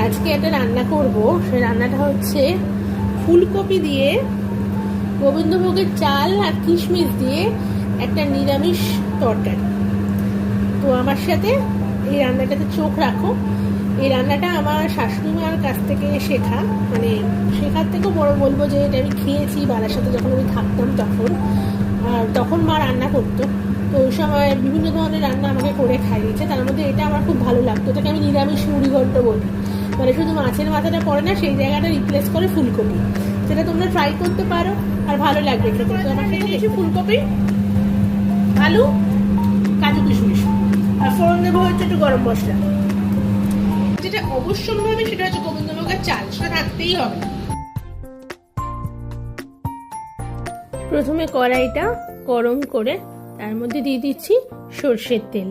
আজকে একটা রান্না করব। সেই রান্নাটা হচ্ছে ফুলকপি দিয়ে গোবিন্দভোগের চাল আর কিশমিশ দিয়ে একটা নিরামিষ তরকারি। তো আমার সাথে এই রান্নাটাতে চোখ রাখো। এই রান্নাটা আমার শাশুড়ি মার কাছ থেকে শেখা, মানে শেখার থেকেও বড় বলবো যে এটা আমি খেয়েছি বাবার সাথে যখন আমি থাকতাম তখন। আর তখন মা রান্না করতো, তো ওই সময় বিভিন্ন ধরনের রান্না আমাকে করে খাইয়েছে। তার মধ্যে এটা আমার খুব ভালো লাগতো। এটাকে আমি নিরামিষ মুড়িঘণ্ট বলি, মানে শুধু মাছের মাথাটা পড়ে না, সেই জায়গাটা রিপ্লেস করে ফুলকপি। সেটা তোমরা ট্রাই করতে পারো, আর ভালো লাগবে খেতে। তো আমার সাথে দেখি ফুলকপি, আলু, কাজু কিশমিশ, আর ফোড়ন দেবো হচ্ছে একটু গরম মশলা। যেটা অবশ্যই হবে সেটা হচ্ছে গোবিন্দভোগের চাল, সেটা থাকতেই হবে। প্রথমে কড়াইটা গরম করে তার মধ্যে দিয়ে দিচ্ছি সর্ষের তেল।